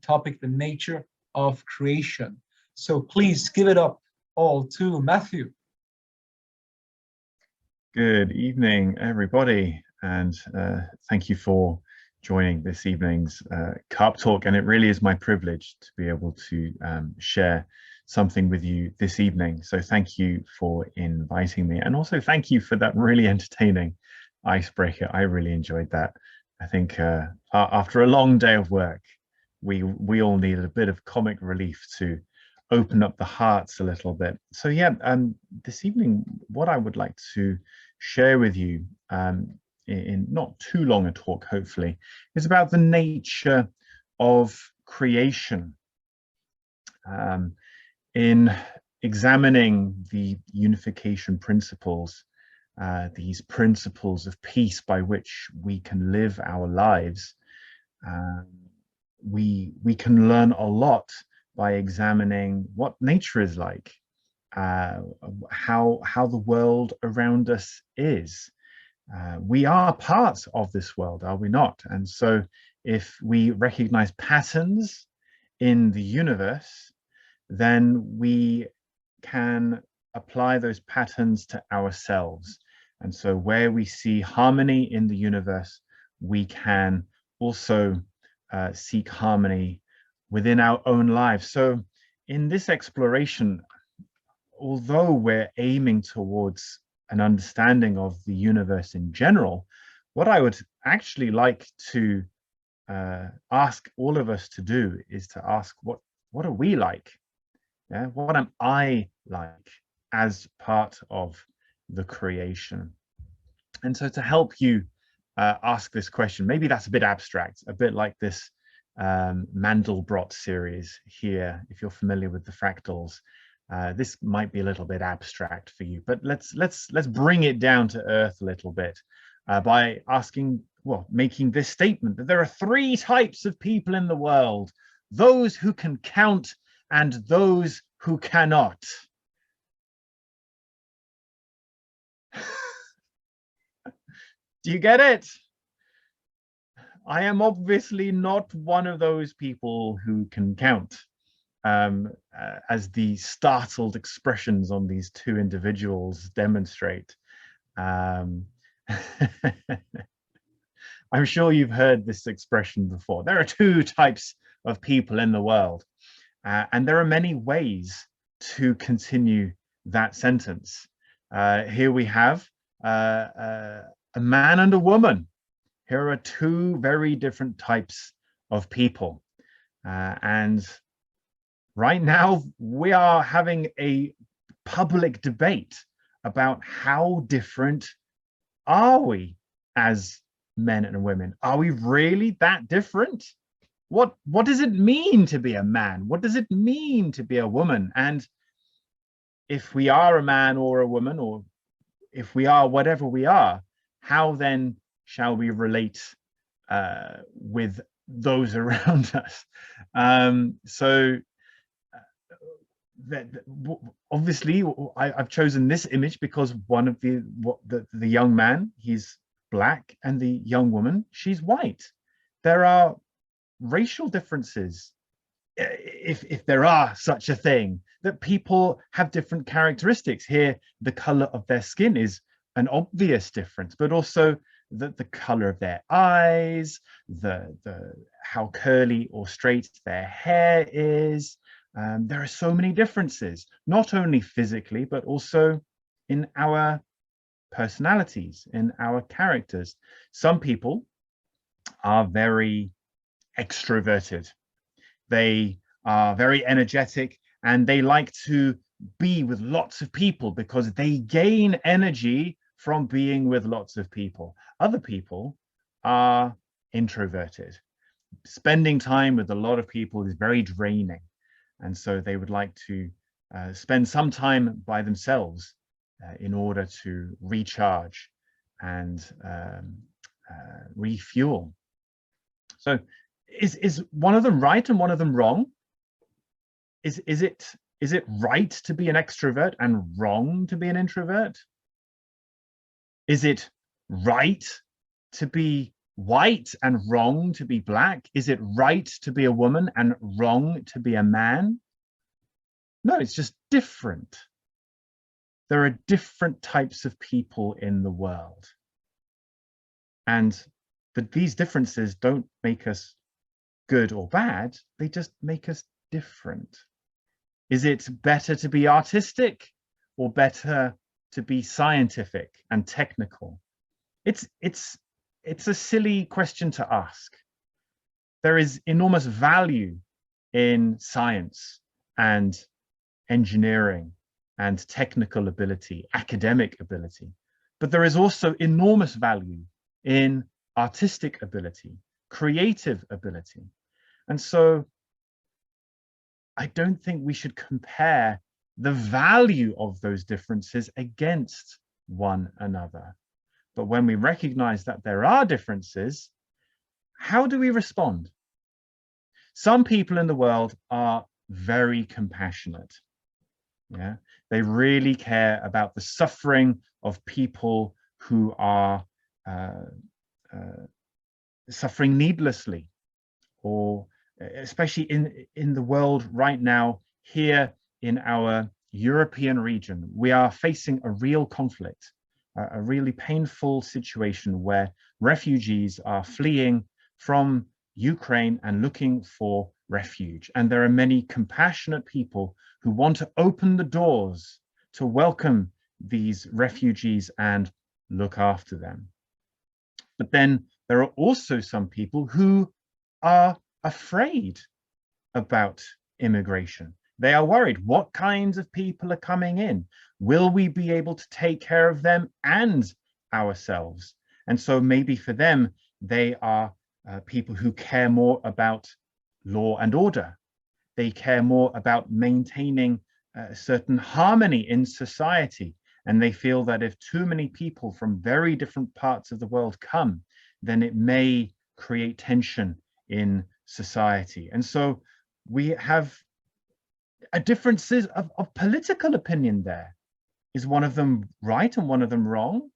topic, the nature of creation. So please give it up all to Matthew. Good evening, everybody, and thank you for joining this evening's Carp Talk. And it really is my privilege to be able to share something with you this evening. So thank you for inviting me, and also thank you for that really entertaining icebreaker. I really enjoyed that. I think after a long day of work, we all needed a bit of comic relief to open up the hearts a little bit. So yeah, this evening, what I would like to share with you in not too long a talk, hopefully, is about the nature of creation. In examining the unification principles, these principles of peace by which we can live our lives, we can learn a lot by examining what nature is like, how the world around us is. We are part of this world, are we not? And so if we recognize patterns in the universe, then we can apply those patterns to ourselves. And so where we see harmony in the universe, we can also seek harmony within our own lives. So in this exploration, although we're aiming towards an understanding of the universe in general, what I would actually like to ask all of us to do is to ask, what are we like? Yeah, what am I like as part of the creation? And so to help you ask this question, maybe that's a bit abstract, a bit like this Mandelbrot series here. If you're familiar with the fractals, this might be a little bit abstract for you, but let's bring it down to earth a little bit by asking, well, making this statement that there are 3 types of people in the world: those who can count and those who cannot. Do you get it? I am obviously not one of those people who can count, as the startled expressions on these 2 individuals demonstrate. I'm sure you've heard this expression before. There are 2 types of people in the world, and there are many ways to continue that sentence. Here we have a man and a woman. Here are 2 very different types of people. And right now we are having a public debate about how different are we as men and women. Are we really that different? What does it mean to be a man? What does it mean to be a woman? And if we are a man or a woman, or if we are whatever we are, how then shall we relate with those around us? Obviously, I've chosen this image because one of the young man, he's black, and the young woman, she's white. There are racial differences, if there are such a thing, that people have different characteristics. Here, the color of their skin is an obvious difference, but also the color of their eyes, how curly or straight their hair is. There are so many differences, not only physically, but also in our personalities, in our characters. Some people are very extroverted. They are very energetic, and they like to be with lots of people because they gain energy from being with lots of people. Other people are introverted. Spending time with a lot of people is very draining, and so they would like to spend some time by themselves in order to recharge and refuel. So is one of them right and one of them wrong? Is it right to be an extrovert and wrong to be an introvert? Is it right to be white and wrong to be black? Is it right to be a woman and wrong to be a man? No, it's just different. There are different types of people in the world. And these differences don't make us good or bad, they just make us different. Is it better to be artistic or better to be scientific and technical? It's a silly question to ask. There is enormous value in science and engineering and technical ability, academic ability, but there is also enormous value in artistic ability, creative ability. And so I don't think we should compare the value of those differences against one another. But when we recognize that there are differences, how do we respond? Some people in the world are very compassionate. Yeah, they really care about the suffering of people who are suffering needlessly, or especially in the world right now, here in our European region, we are facing a real conflict, a really painful situation where refugees are fleeing from Ukraine and looking for refuge. And there are many compassionate people who want to open the doors to welcome these refugees and look after them. But then there are also some people who are afraid about immigration. They are worried. What kinds of people are coming in? Will we be able to take care of them and ourselves? And so maybe for them, they are people who care more about law and order. They care more about maintaining a certain harmony in society. And they feel that if too many people from very different parts of the world come, then it may create tension in society. And so we have a differences of political opinion there. Is one of them right and one of them wrong?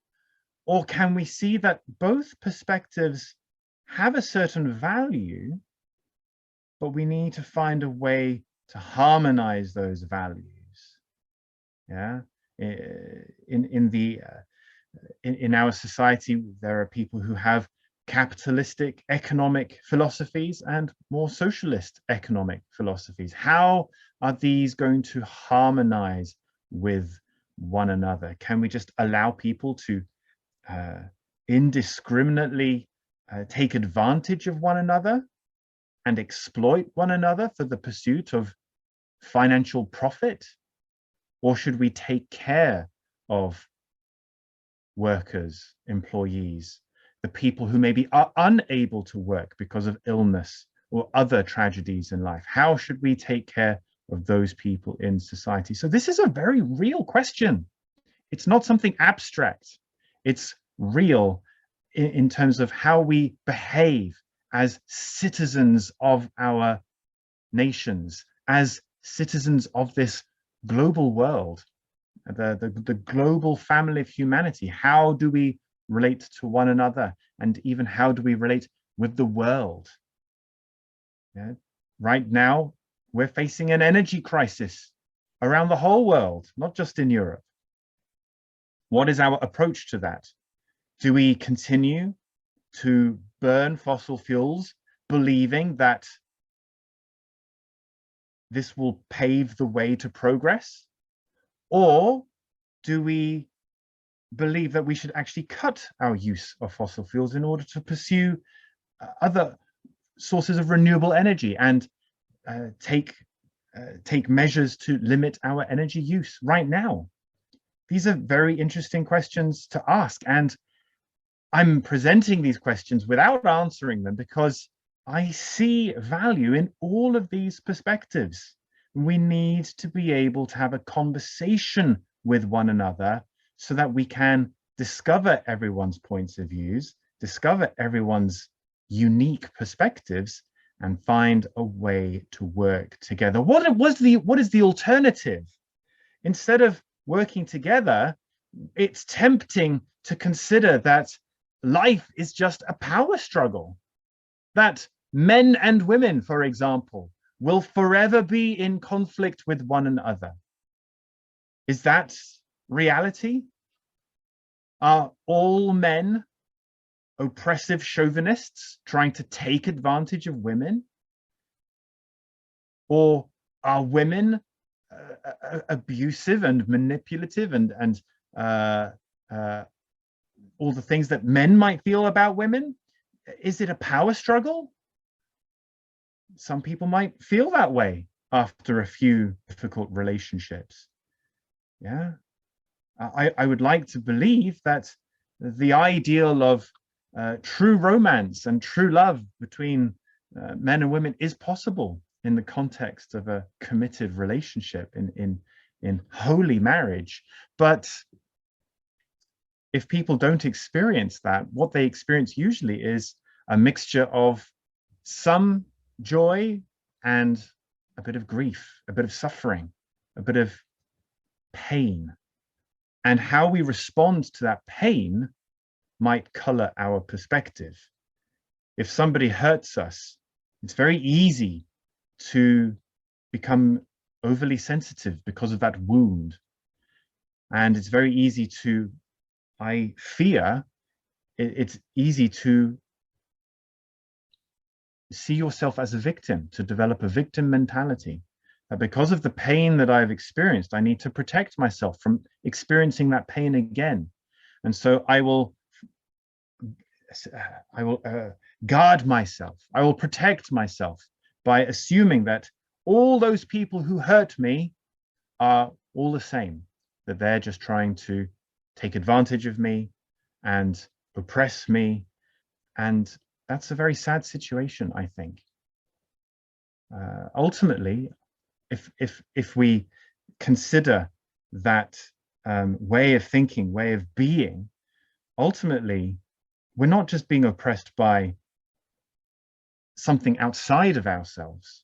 Or can we see that both perspectives have a certain value, but we need to find a way to harmonize those values? Yeah, in our society, there are people who have capitalistic economic philosophies and more socialist economic philosophies. How are these going to harmonize with one another? Can we just allow people to indiscriminately take advantage of one another and exploit one another for the pursuit of financial profit? Or should we take care of workers, employees, the people who maybe are unable to work because of illness or other tragedies in life? How should we take care of those people in society? So this is a very real question. It's not something abstract. It's real in terms of how we behave as citizens of our nations, as citizens of this global world, the global family of humanity. How do we relate to one another, and even how do we relate with the world? Yeah. Right now, we're facing an energy crisis around the whole world, not just in Europe. What is our approach to that? Do we continue to burn fossil fuels, believing that this will pave the way to progress? Or do we believe that we should actually cut our use of fossil fuels in order to pursue other sources of renewable energy and take measures to limit our energy use right now? These are very interesting questions to ask, and I'm presenting these questions without answering them because I see value in all of these perspectives. We need to be able to have a conversation with one another so that we can discover everyone's points of views, discover everyone's unique perspectives, and find a way to work together. What is the alternative? Instead of working together, it's tempting to consider that life is just a power struggle, that men and women, for example, will forever be in conflict with one another. Is that reality? Are all men oppressive chauvinists trying to take advantage of women? Or are women abusive and manipulative and all the things that men might feel about women? Is it a power struggle? Some people might feel that way after a few difficult relationships. Yeah, I would like to believe that the ideal of true romance and true love between men and women is possible in the context of a committed relationship, in holy marriage. But if people don't experience that, what they experience usually is a mixture of some joy and a bit of grief, a bit of suffering, a bit of pain. And how we respond to that pain might color our perspective. If somebody hurts us, it's very easy to become overly sensitive because of that wound. And it's very easy to, I fear, it's easy to see yourself as a victim, to develop a victim mentality. That because of the pain that I've experienced, I need to protect myself from experiencing that pain again. And so I will guard myself. I will protect myself by assuming that all those people who hurt me are all the same, that they're just trying to take advantage of me and oppress me. And that's a very sad situation, I think. Ultimately, if we consider that way of thinking, way of being, ultimately, we're not just being oppressed by something outside of ourselves.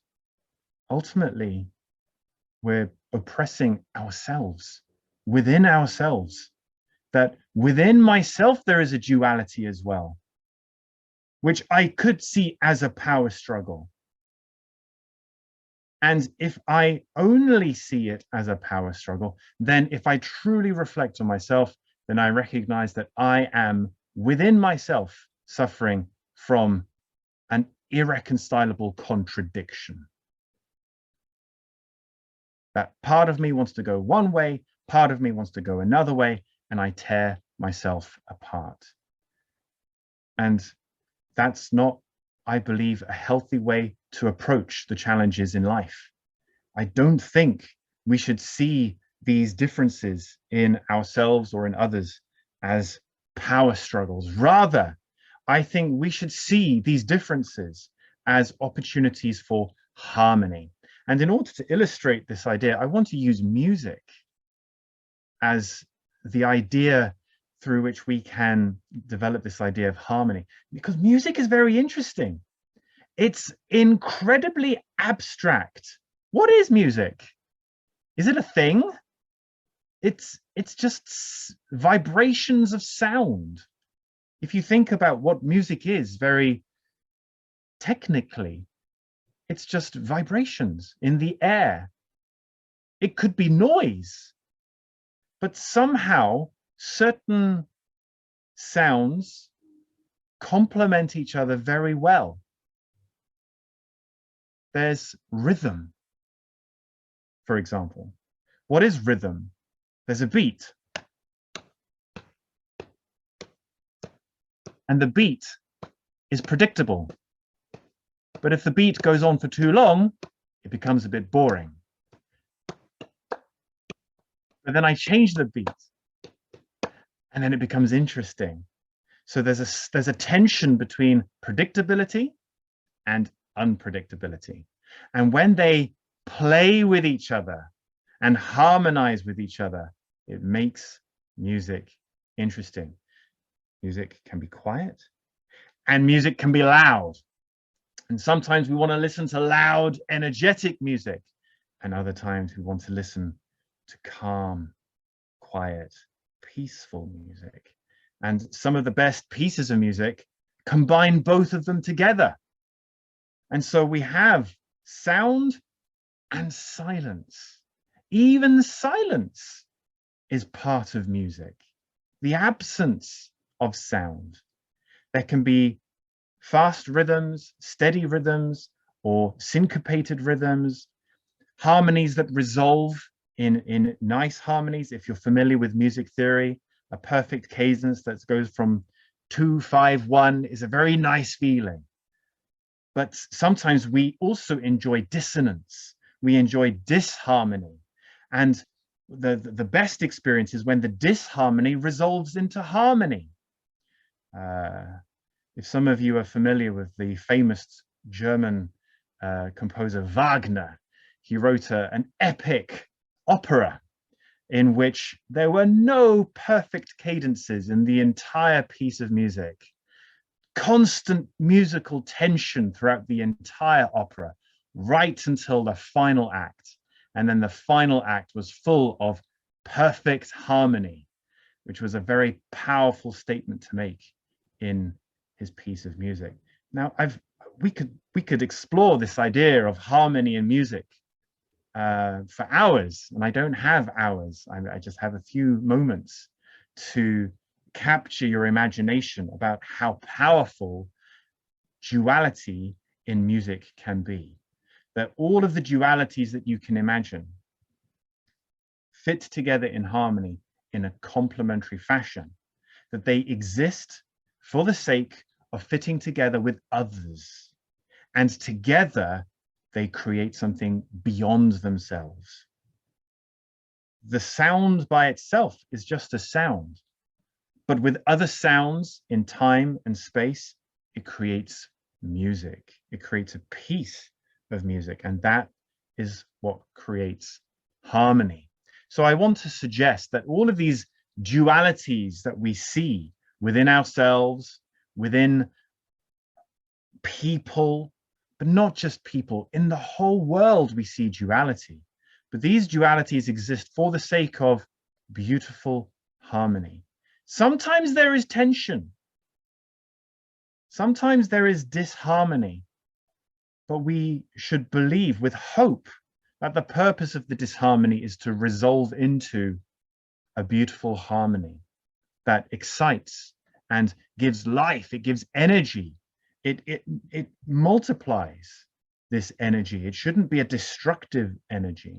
Ultimately, we're oppressing ourselves, within ourselves, that within myself there is a duality as well, which I could see as a power struggle. And if I only see it as a power struggle, then if I truly reflect on myself, then I recognize that I am within myself suffering from an irreconcilable contradiction. That part of me wants to go one way, part of me wants to go another way, and I tear myself apart. And that's not, I believe, a healthy way to approach the challenges in life. I don't think we should see these differences in ourselves or in others as power struggles. Rather, I think we should see these differences as opportunities for harmony. And in order to illustrate this idea, I want to use music as the idea through which we can develop this idea of harmony, because music is very interesting. It's incredibly abstract. What is music? Is it a thing? It's just vibrations of sound. If you think about what music is very technically, it's just vibrations in the air. It could be noise, but somehow certain sounds complement each other very well. There's rhythm, for example. What is rhythm? There's a beat. And the beat is predictable. But if the beat goes on for too long, it becomes a bit boring. But then I change the beat, and then it becomes interesting. So there's a tension between predictability and unpredictability. And when they play with each other and harmonize with each other, it makes music interesting. Music can be quiet and music can be loud. And sometimes we want to listen to loud, energetic music, and other times we want to listen to calm, quiet, peaceful music. And some of the best pieces of music combine both of them together. And so we have sound and silence. Even silence is part of music. The absence of sound. There can be fast rhythms, steady rhythms, or syncopated rhythms, harmonies that resolve in nice harmonies. If you're familiar with music theory, a perfect cadence that goes from 2-5-1 is a very nice feeling. But sometimes we also enjoy dissonance. We enjoy disharmony. And the best experience is when the disharmony resolves into harmony. If some of you are familiar with the famous German composer Wagner, he wrote an epic opera in which there were no perfect cadences in the entire piece of music. Constant musical tension throughout the entire opera, right until the final act. And then the final act was full of perfect harmony, which was a very powerful statement to make in his piece of music. Now, we could explore this idea of harmony in music for hours, and I don't have hours. I just have a few moments to capture your imagination about how powerful duality in music can be. That all of the dualities that you can imagine fit together in harmony in a complementary fashion, that they exist for the sake of fitting together with others, and together they create something beyond themselves. The sound by itself is just a sound, but with other sounds in time and space, it creates music. It creates a piece of music, and that is what creates harmony. So I want to suggest that all of these dualities that we see within ourselves, within people, but not just people, in the whole world we see duality. But these dualities exist for the sake of beautiful harmony. Sometimes there is tension. Sometimes there is disharmony. But we should believe with hope that the purpose of the disharmony is to resolve into a beautiful harmony that excites and gives life, it gives energy, it multiplies this energy. It shouldn't be a destructive energy.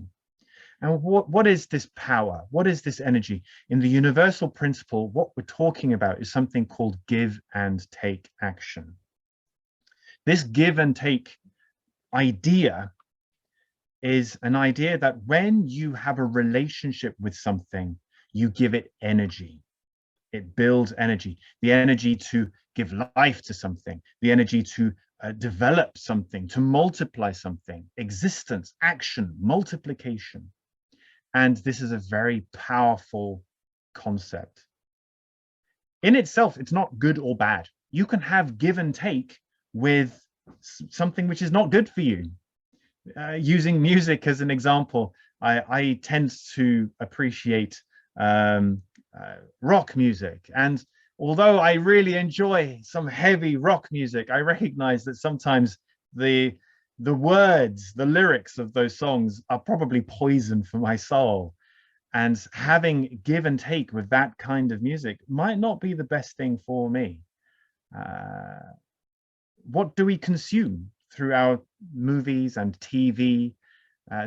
And what is this power? What is this energy? In the universal principle, what we're talking about is something called give and take action. This give and take idea is an idea that when you have a relationship with something, you give it energy. It builds energy, the energy to give life to something, the energy to develop something, to multiply something, existence, action, multiplication. And this is a very powerful concept. In itself, it's not good or bad. You can have give and take with something which is not good for you. Using music as an example, I tend to appreciate rock music, and although I really enjoy some heavy rock music, I recognize that sometimes the words, the lyrics of those songs are probably poison for my soul, and having give and take with that kind of music might not be the best thing for me. What do we consume through our movies and TV,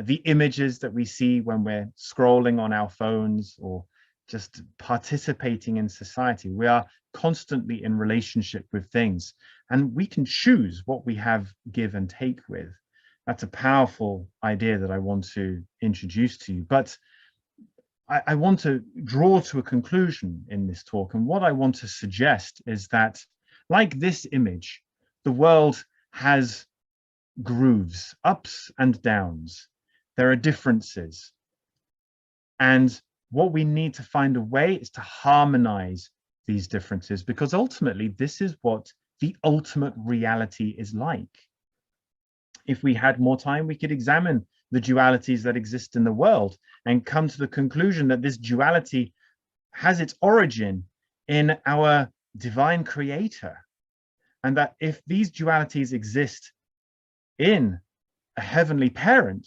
the images that we see when we're scrolling on our phones or just participating in society? We are constantly in relationship with things, and we can choose what we have give and take with. That's a powerful idea that I want to introduce to you. But I want to draw to a conclusion in this talk. And what I want to suggest is that, like this image, the world has grooves, ups and downs. There are differences. And what we need to find a way is to harmonize these differences, because ultimately this is what the ultimate reality is like. If we had more time, we could examine the dualities that exist in the world and come to the conclusion that this duality has its origin in our divine creator. And that if these dualities exist in a heavenly parent,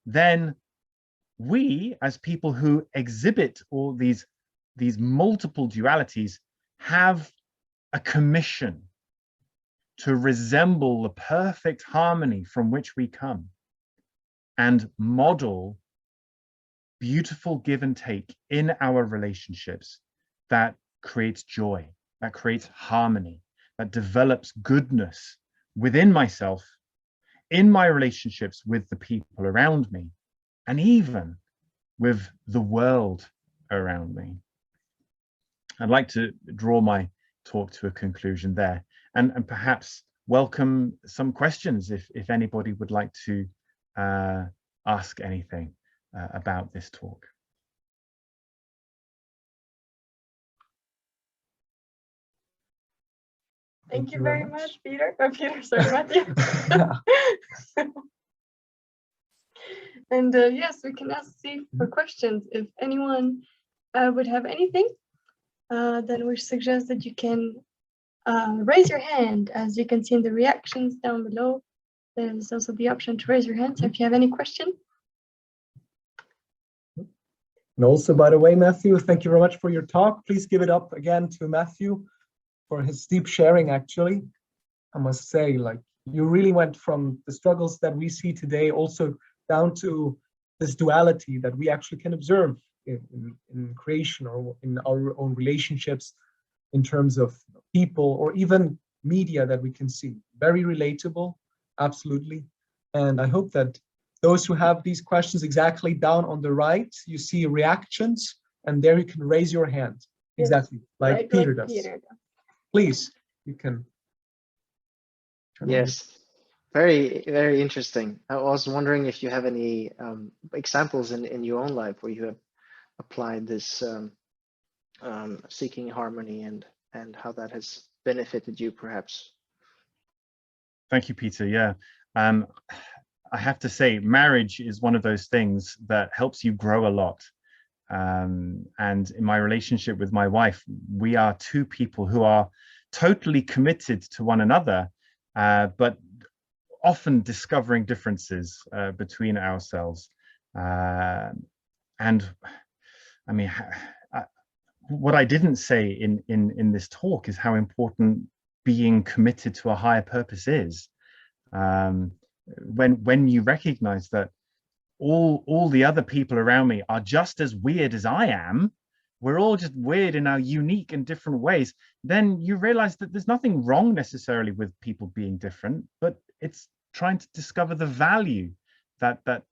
then we, as people who exhibit all these multiple dualities, have a commission to resemble the perfect harmony from which we come and model beautiful give and take in our relationships that creates joy, that creates harmony, that develops goodness within myself, in my relationships with the people around me, and even with the world around me. I'd like to draw my talk to a conclusion there, and perhaps welcome some questions if anybody would like to ask anything about this talk. Thank you very much, Peter. Sorry, Matthew. And yes, we can see for questions. If anyone would have anything, then we suggest that you can raise your hand. As you can see in the reactions down below, there's also the option to raise your hand. So if you have any question. And also, by the way, Matthew, thank you very much for your talk. Please give it up again to Matthew for his deep sharing. Actually, I must say, like, you really went from the struggles that we see today also down to this duality that we actually can observe in creation or in our own relationships, in terms of people or even media that we can see. Very relatable, absolutely. And I hope that those who have these questions exactly down on the right, you see reactions, and there you can raise your hand. Yes, exactly, like Peter does. Please, you can. Yes, very, very interesting. I was wondering if you have any examples in your own life where you have applied this seeking harmony and how that has benefited you, perhaps. Thank you, Peter. Yeah. I have to say, marriage is one of those things that helps you grow a lot. And in my relationship with my wife, we are two people who are totally committed to one another, but often discovering differences between ourselves. And I mean, what I didn't say in this talk is how important being committed to a higher purpose is. When you recognize that all the other people around me are just as weird as I am, we're all just weird in our unique and different ways, then you realize that there's nothing wrong necessarily with people being different, but it's trying to discover the value that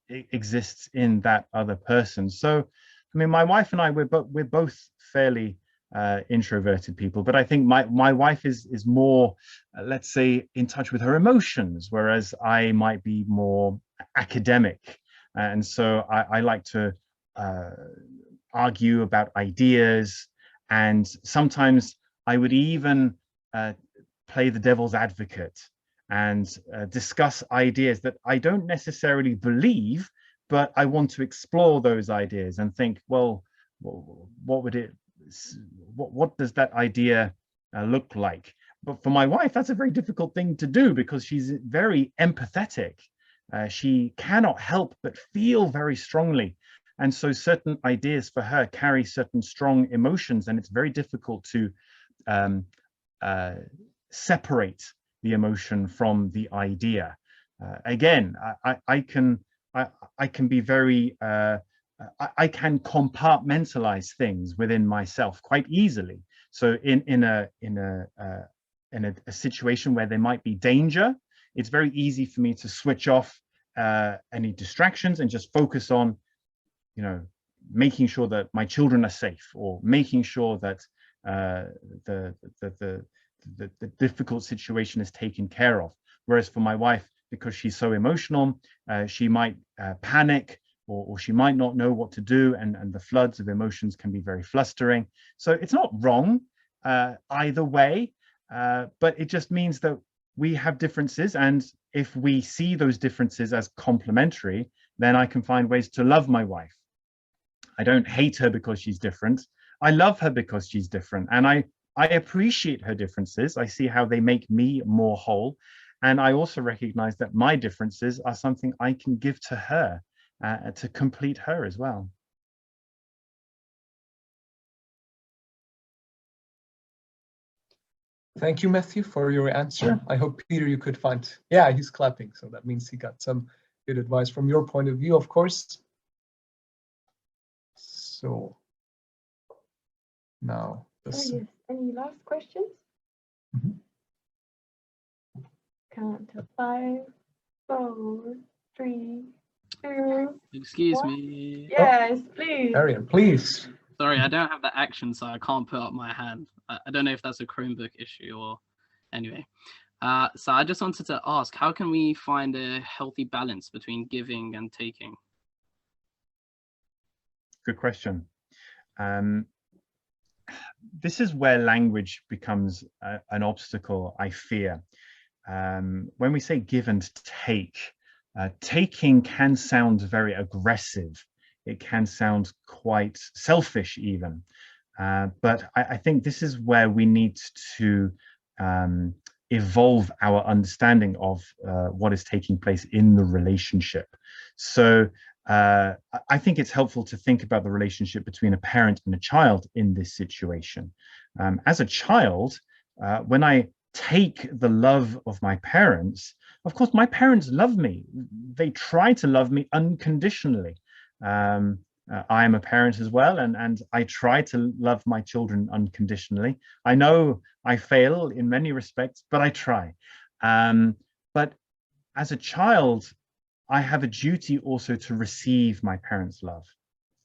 exists in that other person. So, I mean, my wife and I, we're both fairly introverted people, but I think my wife is more, let's say, in touch with her emotions, whereas I might be more academic. And so I like to argue about ideas, and sometimes I would even play the devil's advocate and discuss ideas that I don't necessarily believe, but I want to explore those ideas and think, well, what does that idea look like? But for my wife, that's a very difficult thing to do because she's very empathetic. She cannot help but feel very strongly. And so certain ideas for her carry certain strong emotions, and it's very difficult to separate the emotion from the idea. Again, I can be very, I can compartmentalize things within myself quite easily. So in a situation where there might be danger, it's very easy for me to switch off any distractions and just focus on, you know, making sure that my children are safe, or making sure that the difficult situation is taken care of. Whereas for my wife, because she's so emotional, she might panic, or she might not know what to do, and the floods of emotions can be very flustering. So it's not wrong either way, but it just means that we have differences, and if we see those differences as complementary, then I can find ways to love my wife. I don't hate her because she's different. I love her because she's different, and I appreciate her differences. I see how they make me more whole, and I also recognize that my differences are something I can give to her to complete her as well. Thank you, Matthew, for your answer. I hope, Peter, you could find, yeah, he's clapping, so that means he got some good advice from your point of view, of course. So now, Yes. Any last questions? Count to 5, 4, 3, 2. Excuse What? me. Yes, please. Arian, please. Sorry, I don't have the action, so I can't put up my hand. I don't know if that's a Chromebook issue or anyway. So I just wanted to ask, how can we find a healthy balance between giving and taking? Good question. This is where language becomes an obstacle, I fear. When we say give and take, taking can sound very aggressive. It can sound quite selfish even. But I think this is where we need to evolve our understanding of what is taking place in the relationship. So I think it's helpful to think about the relationship between a parent and a child in this situation. As a child, when I take the love of my parents, of course, my parents love me. They try to love me unconditionally. I am a parent as well, and I try to love my children unconditionally. I know I fail in many respects, but I try. But as a child, I have a duty also to receive my parents' love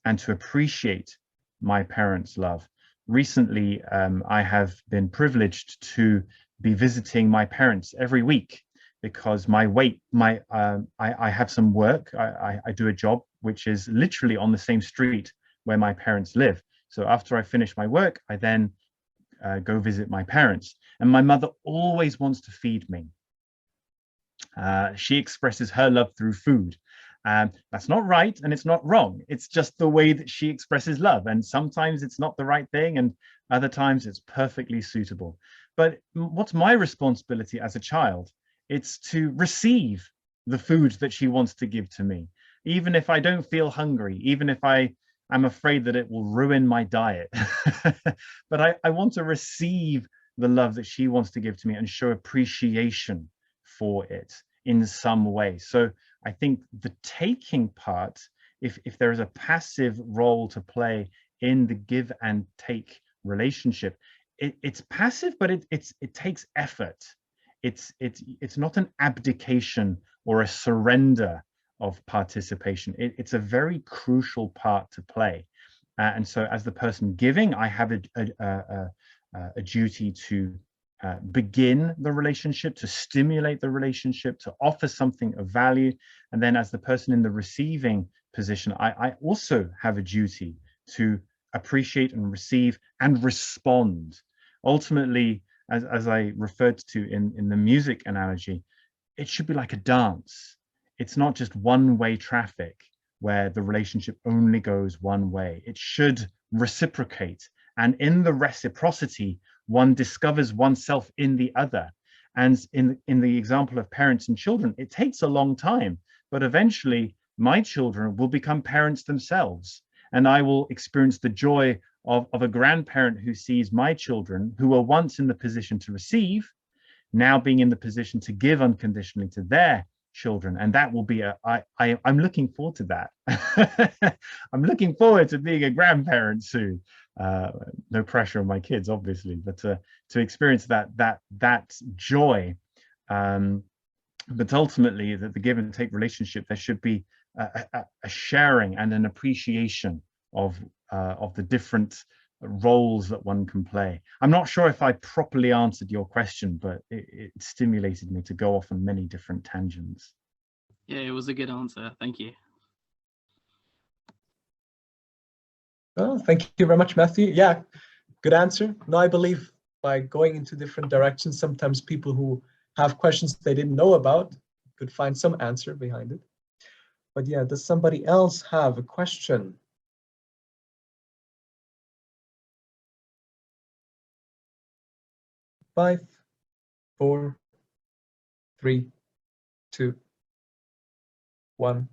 and to appreciate my parents' love. Recently, I have been privileged to be visiting my parents every week because I have some work. I do a job which is literally on the same street where my parents live. So after I finish my work, I then go visit my parents. And my mother always wants to feed me. She expresses her love through food. That's not right and it's not wrong. It's just the way that she expresses love. And sometimes it's not the right thing, and other times it's perfectly suitable. But what's my responsibility as a child? It's to receive the food that she wants to give to me, even if I don't feel hungry, even if I'm afraid that it will ruin my diet. But I want to receive the love that she wants to give to me and show appreciation for it in some way. So I think the taking part, if there is a passive role to play in the give and take relationship, it's passive, but it takes effort. It's not an abdication or a surrender of participation. It's a very crucial part to play. And so as the person giving, I have a duty to begin the relationship, to stimulate the relationship, to offer something of value. And then as the person in the receiving position, I also have a duty to appreciate and receive and respond. Ultimately, as I referred to in the music analogy, it should be like a dance. It's not just one-way traffic where the relationship only goes one way. It should reciprocate. And in the reciprocity, one discovers oneself in the other. And in the example of parents and children, it takes a long time, but eventually my children will become parents themselves. And I will experience the joy of a grandparent who sees my children, who were once in the position to receive, now being in the position to give unconditionally to their children. And that will be I'm looking forward to that. I'm looking forward to being a grandparent soon. No pressure on my kids, obviously, but to experience that joy. But ultimately, the give and take relationship, there should be a sharing and an appreciation of the different roles that one can play. I'm not sure if I properly answered your question, but it stimulated me to go off on many different tangents. Yeah, it was a good answer. Thank you. Oh, thank you very much, Matthew. Yeah, good answer. No, I believe by going into different directions, sometimes people who have questions they didn't know about could find some answer behind it. But yeah, does somebody else have a question? 5, 4, 3, 2, 1.